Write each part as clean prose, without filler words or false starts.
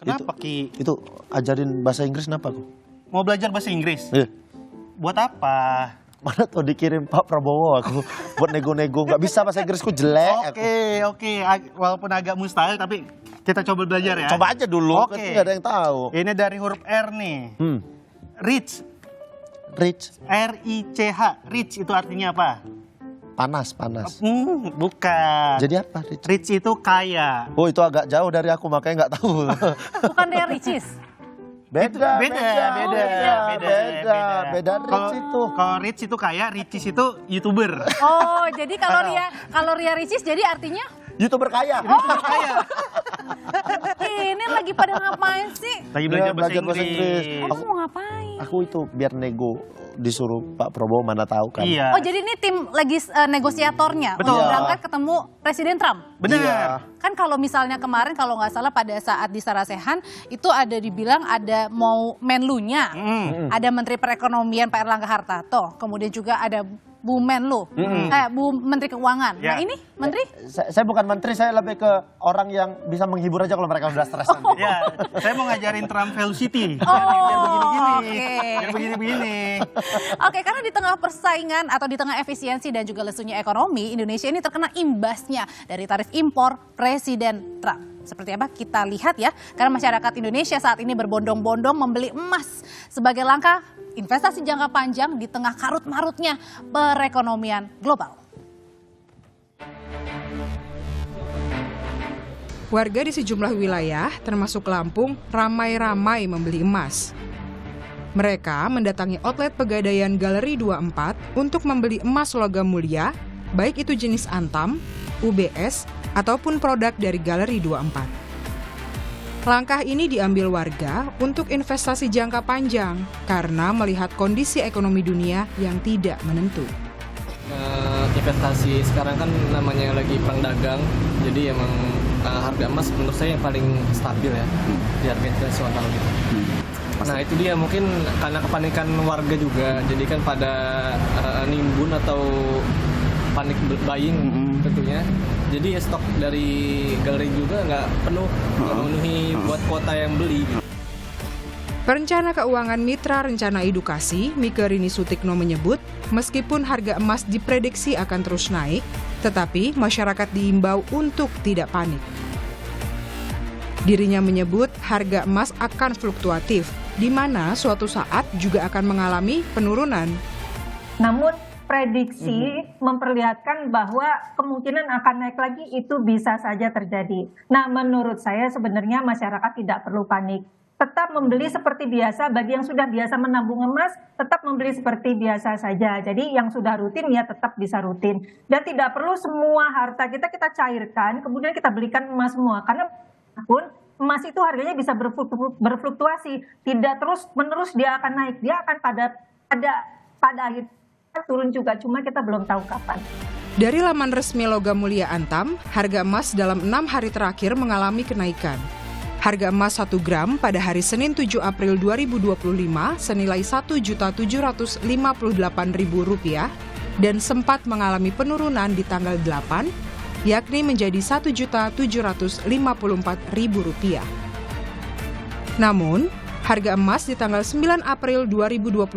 Kenapa, Ki? Itu ajarin bahasa Inggris kenapa kok? Mau belajar bahasa Inggris? Iya. Buat apa? Mana tuh dikirim Pak Prabowo aku buat nego-nego. Nggak bisa bahasa Inggrisku jelek. Oke. Walaupun agak mustahil, tapi kita coba belajar ya. Coba aja dulu, Oke. kan nggak ada yang tahu. Ini dari huruf R nih. Rich. Rich, R-I-C-H. Rich itu artinya apa? panas. Bukan. Jadi apa Rich? Rich itu kaya. Oh itu agak jauh dari aku makanya nggak tahu. Bukan dari Ricis. Beda Rich itu. Kalau Rich itu kaya, Ricis itu YouTuber. Oh, jadi kalau Ria Ricis jadi artinya YouTuber kaya. ini lagi pada ngapain sih? Lagi Iya, belajar bahasa belajar Inggris. Kamu mau ngapain? Aku itu biar nego disuruh Pak Prabowo mana tahu kan. Iya. Oh, jadi ini tim lagi negosiatornya Betul. untuk berangkat ketemu Presiden Trump. Benar. Iya. Kan kalau misalnya kemarin kalau nggak salah pada saat di Sarasehan itu ada dibilang ada mau Menlunya, ada Menteri Perekonomian Pak Erlangga Hartarto, kemudian juga ada Bu Menlu, Bu Menteri Keuangan. Ya. Nah ini Menteri? Saya bukan menteri, saya lebih ke orang yang bisa menghibur aja kalau mereka udah stres nanti. Ya, saya mau ngajarin Trump Velocity. Oh, Biar begini-gini. oke. Biar begini-begini. Oke, karena di tengah persaingan atau di tengah efisiensi dan juga lesunya ekonomi, Indonesia ini terkena imbasnya dari tarif impor Presiden Trump. Seperti apa kita lihat ya, karena masyarakat Indonesia saat ini berbondong-bondong membeli emas sebagai langkah investasi jangka panjang di tengah karut-marutnya perekonomian global. Warga di sejumlah wilayah, termasuk Lampung, ramai-ramai membeli emas. Mereka mendatangi outlet Pegadaian Galeri 24 untuk membeli emas logam mulia, baik itu jenis Antam, UBS, ataupun produk dari Galeri 24. Langkah ini diambil warga untuk investasi jangka panjang karena melihat kondisi ekonomi dunia yang tidak menentu. Investasi sekarang kan namanya lagi perang dagang, jadi emang harga emas menurut saya yang paling stabil ya di harga internasional gitu. Nah itu dia mungkin karena kepanikan warga juga, jadi kan pada nimbun atau panik buying tentunya. Jadi ya stok dari galeri juga nggak penuh, nggak memenuhi buat kuota yang beli. Perencana Keuangan Mitra Rencana Edukasi, Mike Rini Sutikno menyebut, meskipun harga emas diprediksi akan terus naik, tetapi masyarakat diimbau untuk tidak panik. Dirinya menyebut harga emas akan fluktuatif, di mana suatu saat juga akan mengalami penurunan. Namun prediksi memperlihatkan bahwa kemungkinan akan naik lagi itu bisa saja terjadi. Nah, menurut saya sebenarnya masyarakat tidak perlu panik. Tetap membeli seperti biasa, bagi yang sudah biasa menabung emas, tetap membeli seperti biasa saja. Jadi yang sudah rutin ya tetap bisa rutin. Dan tidak perlu semua harta kita cairkan, kemudian kita belikan emas semua. Karena pun emas itu harganya bisa berfluktuasi. Tidak terus menerus dia akan naik, dia akan pada akhir turun juga, cuma kita belum tahu kapan. Dari laman resmi Logam Mulia Antam, harga emas dalam 6 hari terakhir mengalami kenaikan. Harga emas 1 gram pada hari Senin 7 April 2025 senilai Rp1.758.000 dan sempat mengalami penurunan di tanggal 8, yakni menjadi Rp1.754.000. Namun, harga emas di tanggal 9 April 2025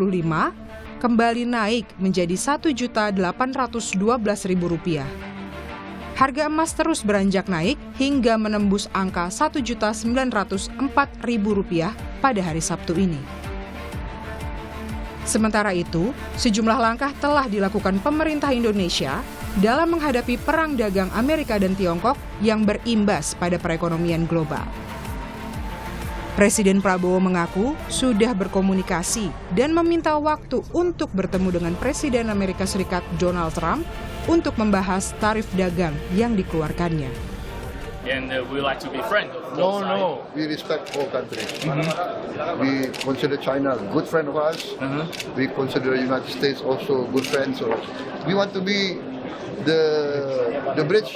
kembali naik menjadi Rp1.812.000. Harga emas terus beranjak naik hingga menembus angka Rp1.904.000 pada hari Sabtu ini. Sementara itu, sejumlah langkah telah dilakukan pemerintah Indonesia dalam menghadapi perang dagang Amerika dan Tiongkok yang berimbas pada perekonomian global. Presiden Prabowo mengaku sudah berkomunikasi dan meminta waktu untuk bertemu dengan Presiden Amerika Serikat Donald Trump untuk membahas tarif dagang yang dikeluarkannya. And we like to be friends of both No, sides. no. We respect all countries. We consider China a good friend of ours. We consider the United States also a good friend. So we want to be the bridge.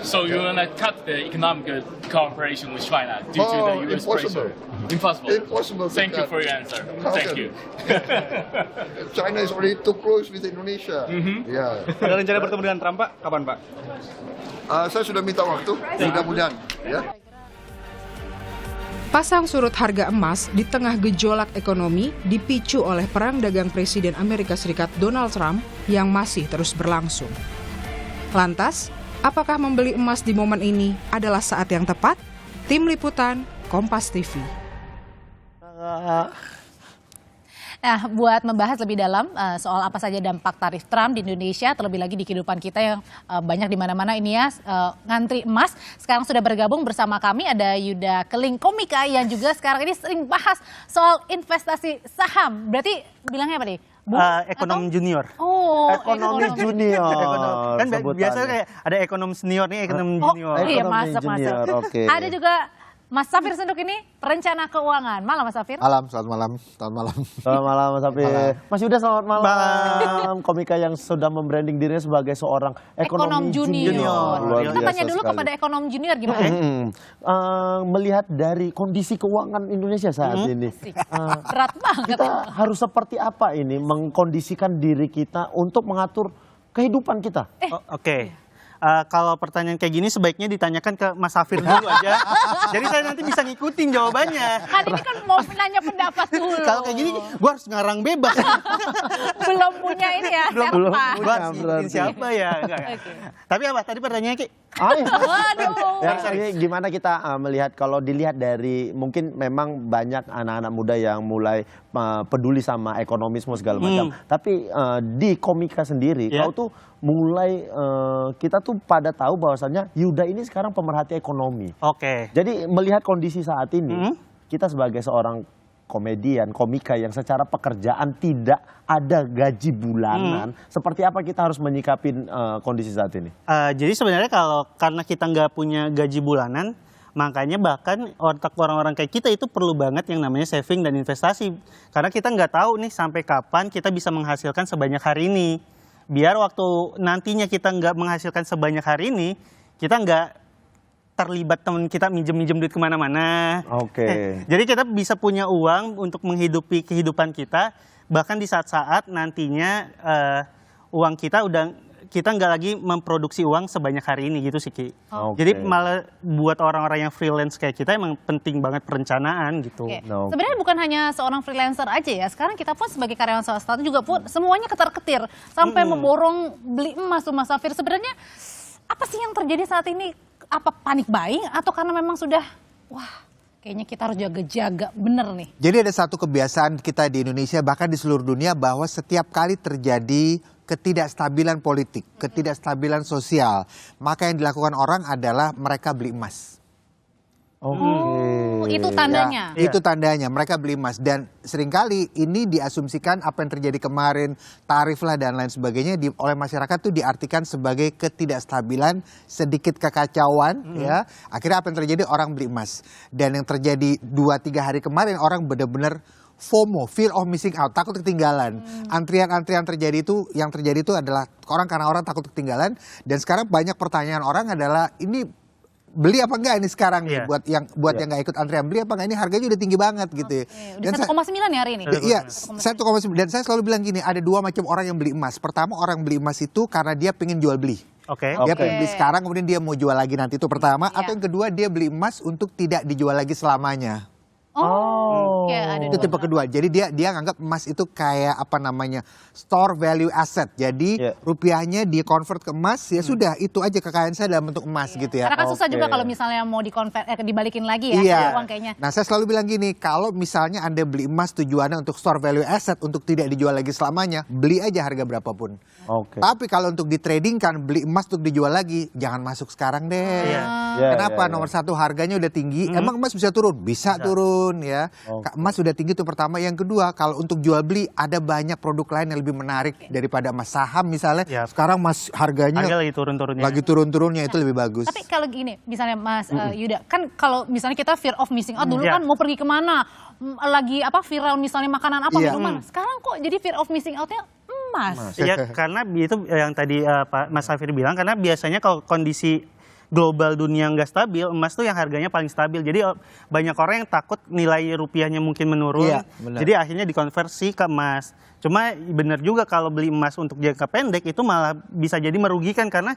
So you want to cut the economic cooperation with China due to the U.S. Impossible. pressure? Impossible. Impossible to Thank you cut. for your answer. How Thank can- you. China is already too close with Indonesia. Yeah. Ada rencana bertemu dengan Trump, Pak? Kapan, Pak? Saya sudah minta waktu. Mudah-mudahan. Ya. Pasang surut harga emas di tengah gejolak ekonomi dipicu oleh perang dagang Presiden Amerika Serikat Donald Trump yang masih terus berlangsung. Lantas, apakah membeli emas di momen ini adalah saat yang tepat? Tim Liputan, Kompas TV. Nah, buat membahas lebih dalam soal apa saja dampak tarif Trump di Indonesia, terlebih lagi di kehidupan kita yang banyak di mana-mana ini ya, ngantri emas. Sekarang sudah bergabung bersama kami ada Yuda Keling Komika yang juga sekarang ini sering bahas soal investasi saham. Berarti bilangnya apa nih? Ekonom junior. Oh, Ekonomi junior. Kan sebutannya. biasanya kayak ada ekonom senior nih, ekonom Oh, junior. iya, Ekonomi masuk. junior, oke. Ada juga Mas Safir Senduk ini perencana keuangan. Malam Mas Safir. Selamat malam. Selamat malam Mas Safir. Mas Yuda selamat malam. Komika yang sudah membranding dirinya sebagai seorang ekonomi junior. Luar Kita biasa tanya dulu sekali. kepada ekonom junior gimana? Melihat dari kondisi keuangan Indonesia saat ini, Berat banget. kita harus seperti apa ini mengkondisikan diri kita untuk mengatur kehidupan kita? Oke. Kalau pertanyaan kayak gini sebaiknya ditanyakan ke Mas Safir dulu aja. Jadi saya nanti bisa ngikutin jawabannya. Kan ini kan mau nanya pendapat dulu. Kalau kayak gini, gue harus ngarang bebas. Belum punya ini ya, Belum serta. punya. Gue harus ngikutin berarti. siapa ya. Enggak. Tapi apa? Tadi pertanyaannya Ki? Waduh. Ya, ini gimana kita melihat kalau dilihat dari mungkin memang banyak anak-anak muda yang mulai peduli sama ekonomisme segala macam. Tapi di Komika sendiri, Ya. kau tuh mulai kita tuh pada tahu bahwasannya Yuda ini sekarang pemerhati ekonomi. Oke. Jadi melihat kondisi saat ini, kita sebagai seorang komedian, komika yang secara pekerjaan tidak ada gaji bulanan, seperti apa kita harus menyikapin kondisi saat ini? Jadi sebenarnya karena kita nggak punya gaji bulanan, makanya bahkan otak orang-orang kayak kita itu perlu banget yang namanya saving dan investasi. Karena kita nggak tahu nih sampai kapan kita bisa menghasilkan sebanyak hari ini. Biar waktu nantinya kita nggak menghasilkan sebanyak hari ini, kita nggak terlibat teman kita minjem duit kemana-mana. Oke. Jadi kita bisa punya uang untuk menghidupi kehidupan kita, bahkan di saat-saat nantinya uang kita nggak lagi memproduksi uang sebanyak hari ini gitu sih Ki. Oke. Jadi malah buat orang-orang yang freelance kayak kita emang penting banget perencanaan gitu. Oke. No. Sebenarnya bukan hanya seorang freelancer aja ya. Sekarang kita pun sebagai karyawan swasta juga pun semuanya ketar-ketir sampai memborong beli emas tuh Mas Safir. Sebenarnya apa sih yang terjadi saat ini? Apa panik buying atau karena memang sudah kayaknya kita harus jaga-jaga bener nih. Jadi ada satu kebiasaan kita di Indonesia bahkan di seluruh dunia bahwa setiap kali terjadi ketidakstabilan politik, ketidakstabilan sosial, maka yang dilakukan orang adalah mereka beli emas. Oke. Itu tandanya. Ya, itu tandanya mereka beli emas dan seringkali ini diasumsikan apa yang terjadi kemarin tarif lah dan lain sebagainya oleh masyarakat itu diartikan sebagai ketidakstabilan, sedikit kekacauan ya. Akhirnya apa yang terjadi orang beli emas dan yang terjadi 2-3 hari kemarin orang benar-benar FOMO, fear of missing out, takut ketinggalan. Antrian-antrian yang terjadi itu adalah karena orang takut ketinggalan dan sekarang banyak pertanyaan orang adalah ini beli apa enggak ini sekarang nih buat yang nggak ikut antrian, beli apa enggak ini harganya udah tinggi banget gitu ya. Udah 1,9 ya hari ini. Iya, 1,9 dan saya selalu bilang gini, ada dua macam orang yang beli emas. Pertama orang beli emas itu karena dia pengen jual beli. Oke. Dia pengen beli sekarang kemudian dia mau jual lagi nanti itu pertama. Atau yang kedua dia beli emas untuk tidak dijual lagi selamanya. Ya, ada Itu tipe kedua. Jadi dia nganggap emas itu kayak apa namanya store value asset. Jadi rupiahnya di convert ke emas ya sudah itu aja kekayaan saya dalam bentuk emas gitu ya. Karena kan susah juga kalau misalnya mau dibalikin lagi ya Iya. uang kayaknya. Nah saya selalu bilang gini, kalau misalnya Anda beli emas tujuannya untuk store value asset untuk tidak dijual lagi selamanya, beli aja harga berapapun. Oke. Tapi kalau untuk ditradingkan beli emas untuk dijual lagi, jangan masuk sekarang deh. Kenapa? Nomor satu harganya udah tinggi. Emang emas bisa turun? Bisa turun ya. Emas sudah tinggi itu pertama. Yang kedua, kalau untuk jual beli ada banyak produk lain yang lebih menarik daripada emas saham misalnya. Sekarang emas harganya lagi turun-turunnya. Lagi turun-turunnya itu lebih bagus. Tapi kalau gini, misalnya Mas Yuda, kan kalau misalnya kita fear of missing out dulu kan mau pergi kemana, lagi viral misalnya makanan apa minuman. Sekarang kok jadi fear of missing outnya emas. Ya karena itu yang tadi Pak Mas Safir bilang, karena biasanya kalau kondisi global dunia nggak stabil, emas tuh yang harganya paling stabil. Jadi banyak orang yang takut nilai rupiahnya mungkin menurun. Jadi akhirnya dikonversi ke emas. Cuma benar juga kalau beli emas untuk jangka pendek itu malah bisa jadi merugikan karena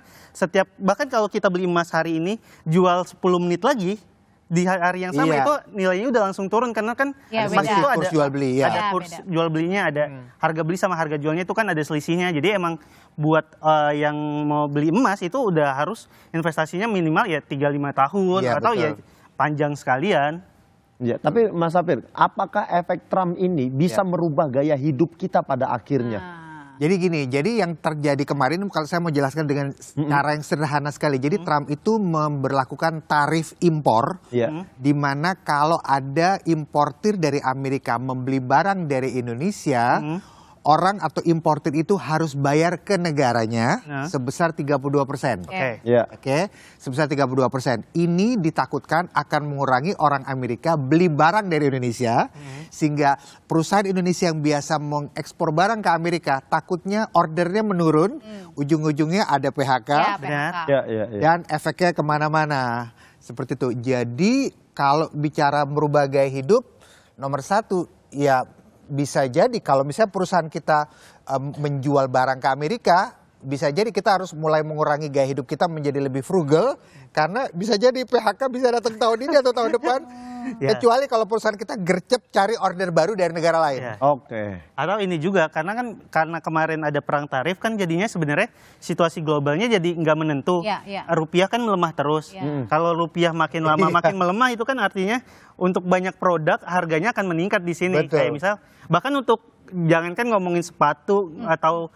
bahkan kalau kita beli emas hari ini jual 10 menit lagi di hari yang sama Iya. itu nilainya udah langsung turun karena kan Iya, emas beda. itu Kurs jual beli, ya. ada Iya, kurs beda. jual belinya, ada harga beli sama harga jualnya itu kan ada selisihnya. Jadi emang buat yang mau beli emas itu udah harus investasinya minimal ya 3-5 tahun Iya, atau betul. ya panjang sekalian. Ya, tapi Mas Safir, apakah efek Trump ini bisa merubah gaya hidup kita pada akhirnya? Jadi gini, jadi yang terjadi kemarin kalau saya mau jelaskan dengan cara yang sederhana sekali. Jadi Trump itu memberlakukan tarif impor, Ya. di mana kalau ada importir dari Amerika membeli barang dari Indonesia, orang atau importir itu harus bayar ke negaranya sebesar 32%. Oke. Ya. Oke, sebesar 32%. Ini ditakutkan akan mengurangi orang Amerika beli barang dari Indonesia, sehingga perusahaan Indonesia yang biasa mengekspor barang ke Amerika takutnya ordernya menurun, ujung-ujungnya ada PHK, Ya, Benar. PHK. Ya, ya, ya. dan efeknya kemana-mana. Seperti itu. Jadi kalau bicara merubah gaya hidup, nomor satu ya bisa jadi kalau misalnya perusahaan kita menjual barang ke Amerika, bisa jadi kita harus mulai mengurangi gaya hidup kita menjadi lebih frugal, karena bisa jadi PHK bisa datang tahun ini atau tahun depan. Ya. Kecuali kalau perusahaan kita gercep cari order baru dari negara lain. Ya. Oke. Atau ini juga karena kemarin ada perang tarif kan jadinya sebenarnya situasi globalnya jadi nggak menentu. Iya, iya. Rupiah kan melemah terus. Iya. Kalau rupiah makin lama makin melemah itu kan artinya untuk banyak produk harganya akan meningkat di sini. Betul. Kayak misal bahkan untuk jangankan ngomongin sepatu atau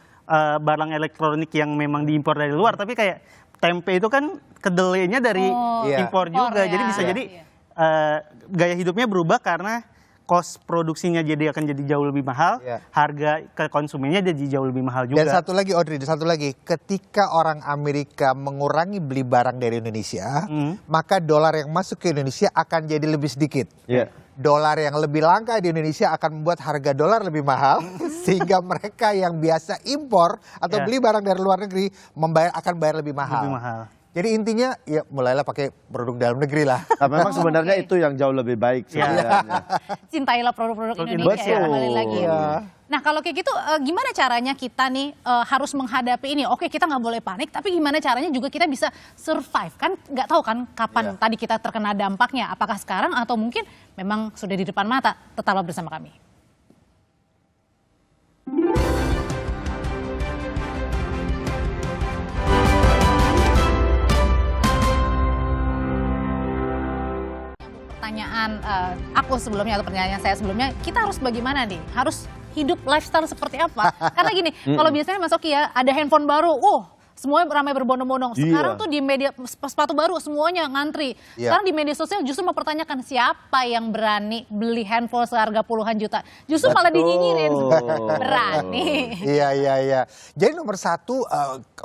barang elektronik yang memang diimpor dari luar, tapi kayak tempe itu kan kedelainya dari Iya. impor juga. ya. Jadi bisa Iya. jadi gaya hidupnya berubah karena cost produksinya jadi akan jadi jauh lebih mahal, Iya. harga ke konsumennya jadi jauh lebih mahal juga. Dan satu lagi Audrey, satu lagi, ketika orang Amerika mengurangi beli barang dari Indonesia, maka dolar yang masuk ke Indonesia akan jadi lebih sedikit. Ya. Dolar yang lebih langka di Indonesia akan membuat harga dolar lebih mahal, sehingga mereka yang biasa impor atau Ya. beli barang dari luar negeri akan bayar lebih mahal. Lebih mahal. Jadi intinya ya mulailah pakai produk dalam negeri lah. Nah, memang sebenarnya Oke. itu yang jauh lebih baik Ya. sebenarnya. Cintailah produk-produk Produk Indonesia ya, Betul. kembali lagi. Iya. Nah kalau kayak gitu gimana caranya kita nih harus menghadapi ini? Oke kita nggak boleh panik, tapi gimana caranya juga kita bisa survive? Kan nggak tahu kan kapan tadi kita terkena dampaknya. Apakah sekarang atau mungkin memang sudah di depan mata? Tetaplah bersama kami. Pertanyaan aku sebelumnya atau pertanyaan saya sebelumnya, kita harus bagaimana nih? Harus hidup lifestyle seperti apa? Karena gini, kalau biasanya Mas Oki ya ada handphone baru, semuanya ramai berbondong-bondong. Sekarang Iya. tuh di media sepatu baru semuanya ngantri. Iya. Sekarang di media sosial justru mempertanyakan siapa yang berani beli handphone seharga puluhan juta. Justru malah dinyinyirin. Berani. Iya. Jadi nomor satu,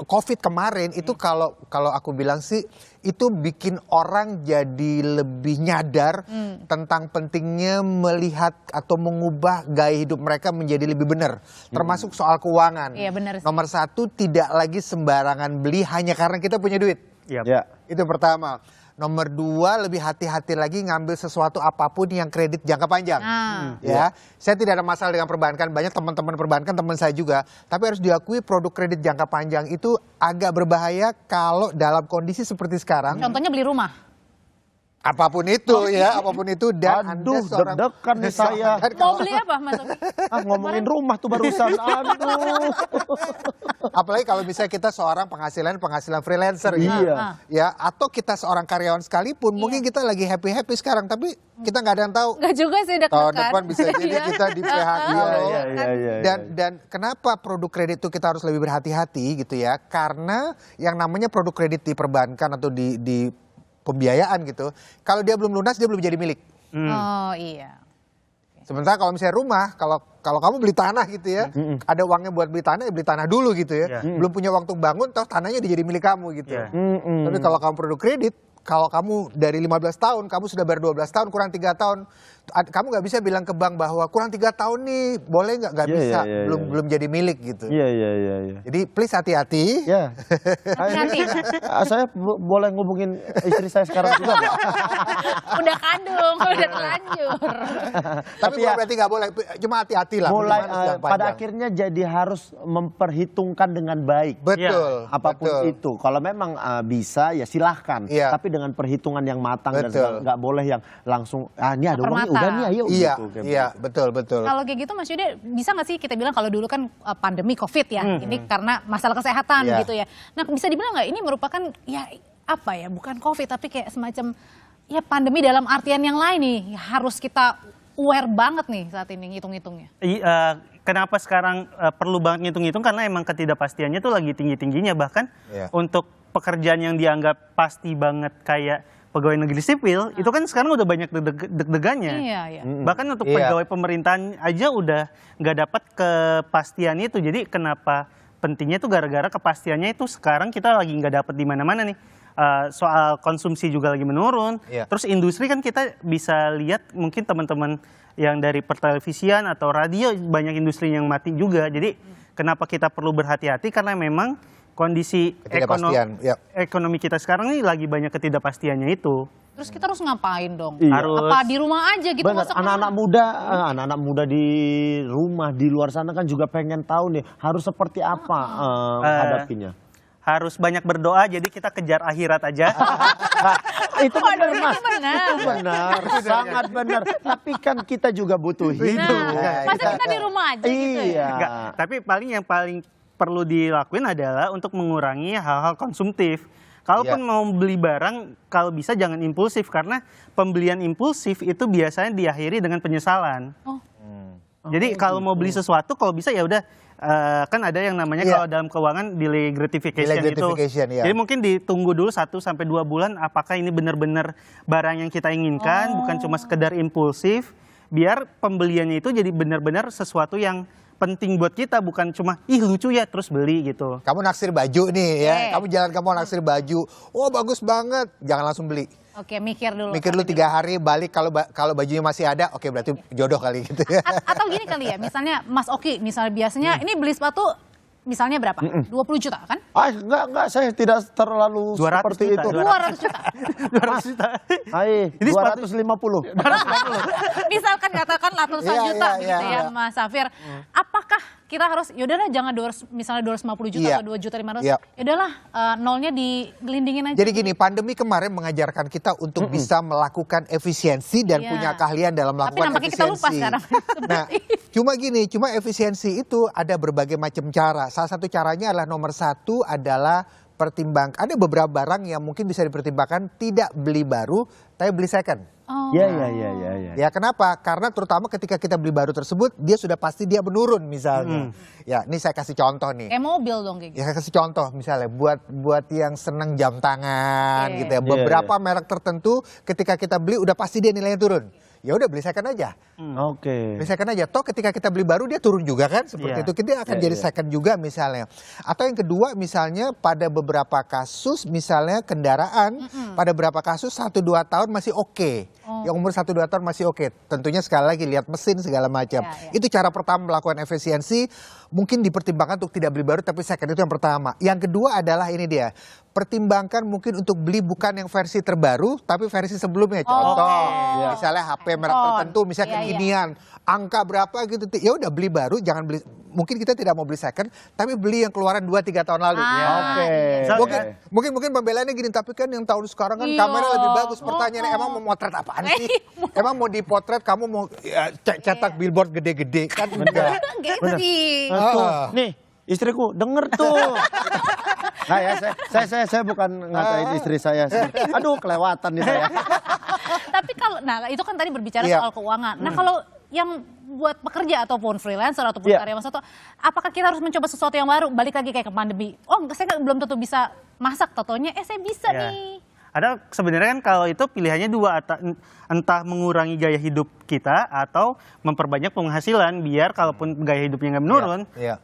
COVID kemarin itu kalau aku bilang sih itu bikin orang jadi lebih nyadar tentang pentingnya melihat atau mengubah gaya hidup mereka menjadi lebih benar, termasuk soal keuangan. Iya, benar sih. Nomor satu, tidak lagi sembarangan beli hanya karena kita punya duit. Yap. Ya. Itu pertama. Nomor dua, lebih hati-hati lagi ngambil sesuatu apapun yang kredit jangka panjang. Ya, saya tidak ada masalah dengan perbankan, banyak teman-teman perbankan, teman saya juga. Tapi harus diakui produk kredit jangka panjang itu agak berbahaya kalau dalam kondisi seperti sekarang. Contohnya beli rumah. Apapun itu ya, apapun itu. Dan Aduh, deg-degan nih saya. Mau beli apa Mas Oki? Ngomongin rumah tuh barusan. Aduh. Apalagi kalau misalnya kita seorang penghasilan freelancer gitu. Iya. Ya, atau kita seorang karyawan sekalipun, mungkin kita lagi happy-happy sekarang, tapi kita nggak ada yang tahu. Enggak juga sih deg-degan. Tahun depan bisa jadi Iya. kita di PHK Iya, loh. iya, iya, iya. Dan kenapa produk kredit itu kita harus lebih berhati-hati gitu ya? Karena yang namanya produk kredit di perbankan atau di pembiayaan gitu, kalau dia belum lunas dia belum jadi milik. Oh iya. Sementara kalau misalnya rumah, kalau kamu beli tanah gitu ya, ada uangnya buat beli tanah, ya beli tanah dulu gitu ya. Iya. Belum punya uang untuk bangun, toh tanahnya udah jadi milik kamu gitu. Iya. Tapi kalau kamu produk kredit, kalau kamu dari 15 tahun, kamu sudah bayar 12 tahun, kurang 3 tahun, kamu nggak bisa bilang ke bank bahwa kurang 3 tahun nih, boleh nggak? Nggak Iya, bisa, iya, belum jadi milik gitu. Iya. Jadi please hati-hati. Ya. Hati-hati. Saya boleh ngubungin istri saya sekarang juga nggak? Udah kandung, udah terlanjur. Tapi bukan berarti nggak boleh, cuma hati-hati lah. Mulai Gimana jangka pada panjang. akhirnya jadi harus memperhitungkan dengan baik. Betul. Apapun betul. itu. Kalau memang bisa ya silahkan. Iya. Tapi dengan perhitungan yang matang dan Betul. nggak boleh yang langsung ini ada uang nih, Permata. udah nih ayo Iya, gitu, kayak iya, begitu. betul. Kalau kayak gitu Mas Yuda, bisa nggak sih kita bilang kalau dulu kan pandemi COVID ya, ini karena masalah kesehatan Iya. gitu ya. Nah bisa dibilang nggak ini merupakan ya apa ya, bukan COVID tapi kayak semacam ya pandemi dalam artian yang lain nih, harus kita aware banget nih saat ini ngitung-ngitungnya. Kenapa sekarang perlu banget ngitung-ngitung, karena emang ketidakpastiannya tuh lagi tinggi-tingginya, bahkan Iya. untuk pekerjaan yang dianggap pasti banget kayak pegawai negeri sipil itu kan sekarang udah banyak deg-degannya. Iya, iya. Bahkan untuk Iya. pegawai pemerintahan aja udah nggak dapat kepastian itu. Jadi kenapa pentingnya tuh gara-gara kepastiannya itu sekarang kita lagi nggak dapat di mana-mana nih. Soal konsumsi juga lagi menurun. Iya. Terus industri kan kita bisa lihat mungkin teman-teman yang dari pertelevisian atau radio banyak industri yang mati juga. Jadi kenapa kita perlu berhati-hati, karena memang kondisi Ketidakpastian, ya. ekonomi kita sekarang ini lagi banyak ketidakpastiannya itu. Terus kita harus ngapain dong? Iya. Harus. Apa di rumah aja gitu? Benar, nggak usah kemana? anak-anak muda di rumah di luar sana kan juga pengen tahu nih harus seperti apa hadapinya. Harus banyak berdoa, jadi kita kejar akhirat aja. Itu benar Mas, benar. itu benar, sangat benar. Tapi kan kita juga butuh hidup. Nah, masa kita di rumah aja gitu ya? Iya. Enggak, tapi yang paling perlu dilakuin adalah untuk mengurangi hal-hal konsumtif. Kalaupun Ya. mau beli barang, kalau bisa jangan impulsif, karena pembelian impulsif itu biasanya diakhiri dengan penyesalan. Oh. Jadi kalau mau beli sesuatu, kalau bisa ya udah, kan ada yang namanya Iya. kalau dalam keuangan delay gratification, Delay gratification, gitu. iya. Jadi mungkin ditunggu dulu 1-2 bulan apakah ini benar-benar barang yang kita inginkan, bukan cuma sekedar impulsif, biar pembeliannya itu jadi benar-benar sesuatu yang penting buat kita, bukan cuma ih lucu ya terus beli gitu. Kamu naksir baju nih ya, Oke. kamu jalan kamu naksir baju, oh bagus banget, jangan langsung beli. Oke, mikir dulu. Mikir dulu 3 hari, balik kalau bajunya masih ada, oke berarti jodoh kali gitu ya. Atau gini kali ya, misalnya Mas Oki, misalnya biasanya ini beli sepatu misalnya berapa? 20 juta kan? Enggak, saya tidak terlalu 200 seperti juta, itu. 200 juta. 200 juta. Ini 250. Misalkan katakan ratusan Iya, juta iya, gitu iya. ya Mas Safir. Apakah kita harus yaudahlah jangan misalnya 250 juta Iya. atau 2.500.000. Iya. Yaudahlah nolnya digelindingin aja. Jadi gini, pandemi kemarin mengajarkan kita untuk bisa melakukan efisiensi dan Iya. punya keahlian dalam Tapi melakukan nampaknya kita lupa efisiensi. sekarang. Nah, cuma efisiensi itu ada berbagai macam cara. Salah satu caranya adalah nomor 1 adalah pertimbang. Ada beberapa barang yang mungkin bisa dipertimbangkan tidak beli baru, tapi beli second. Oh. Iya. Ya kenapa? Karena terutama ketika kita beli baru tersebut, dia sudah pasti dia menurun misalnya. Ya, ini saya kasih contoh nih. Kayak mobil dong kayak gitu. Ya saya kasih contoh misalnya buat yang seneng jam tangan Oke. gitu ya. Beberapa merek tertentu ketika kita beli udah pasti dia nilainya turun. Ya udah beli second aja. Oke. Beli second aja. Toh ketika kita beli baru dia turun juga kan seperti Iya. itu. Kita akan jadi second juga misalnya. Atau yang kedua misalnya pada beberapa kasus misalnya kendaraan pada beberapa kasus 1-2 tahun masih oke. Yang umur 1-2 tahun masih oke. Tentunya sekali lagi lihat mesin segala macam. Ya, ya. Itu cara pertama melakukan efisiensi. Mungkin dipertimbangkan untuk tidak beli baru tapi second, itu yang pertama. Yang kedua adalah ini dia. Pertimbangkan mungkin untuk beli bukan yang versi terbaru tapi versi sebelumnya. Contoh misalnya HP merek tertentu misalnya Iya, iya. kekinian, angka berapa gitu. Ya udah beli baru, jangan beli. Mungkin kita tidak mau beli second tapi beli yang keluaran 2-3 tahun lalu. Oke. Mungkin pembelaannya gini, tapi kan yang tahun sekarang kan Iya. kamera lebih bagus. Pertanyaannya emang mau motret apaan sih? Emang mau dipotret kamu mau ya, cetak billboard gede-gede kan enggak. Gengsi. Tuh, nih istriku denger tuh. Nah ya, saya bukan ngatain istri saya sih. Aduh, kelewatan nih saya. Tapi kalau, nah itu kan tadi berbicara Iya. soal keuangan. Nah kalau yang buat pekerja ataupun freelancer ataupun Iya. karyawan satu, apakah kita harus mencoba sesuatu yang baru? Balik lagi kayak ke pandemi. Oh, saya belum tentu bisa masak, totonya saya bisa Ya. nih. Ada sebenarnya kan kalau itu pilihannya dua, entah mengurangi gaya hidup kita atau memperbanyak penghasilan biar kalaupun gaya hidupnya nggak menurun, Iya.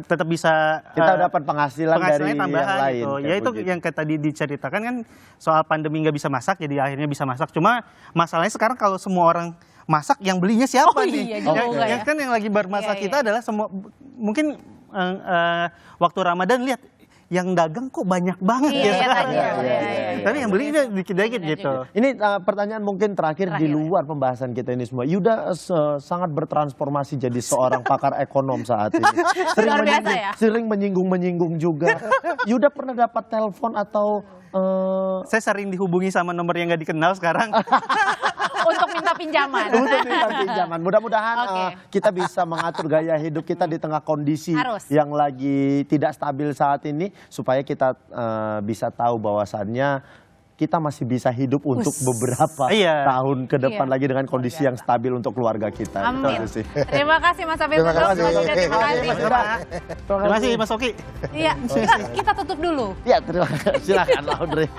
tetap bisa Kita dapat penghasilan dari penghasilannya tambahan yang lain. gitu. kayak Ya itu begitu. yang kayak tadi diceritakan kan soal pandemi nggak bisa masak, jadi akhirnya bisa masak. Cuma masalahnya sekarang kalau semua orang masak, yang belinya siapa Oh nih? iya juga ya. Kan yang lagi bermasak Iya, kita adalah semua mungkin waktu Ramadan lihat yang dagang kok banyak banget Iya, ya iya, sekarang. tadi. Iya. Tapi yang beli dikit-dikit gitu. Ini pertanyaan mungkin terakhir di luar pembahasan kita ini semua. Yuda sangat bertransformasi jadi seorang pakar ekonom saat ini. Luar biasa ya? Sering menyinggung juga. Yuda pernah dapat telepon atau Saya sering dihubungi sama nomor yang nggak dikenal sekarang. Untuk minta pinjaman. untuk minta pinjaman? Mudah-mudahan Oke. kita bisa mengatur gaya hidup kita di tengah kondisi Harus. yang lagi tidak stabil saat ini, supaya kita bisa tahu bahwasannya kita masih bisa hidup untuk beberapa Iya. tahun ke depan Iya. lagi dengan kondisi yang stabil untuk keluarga kita. Amin. Itu sih. Terima kasih Mas Afif. Terima kasih. Terima kasih. Terima kasih Mas Oki. Iya, kita tutup dulu. Ya, terima kasih. Silakan Audrey.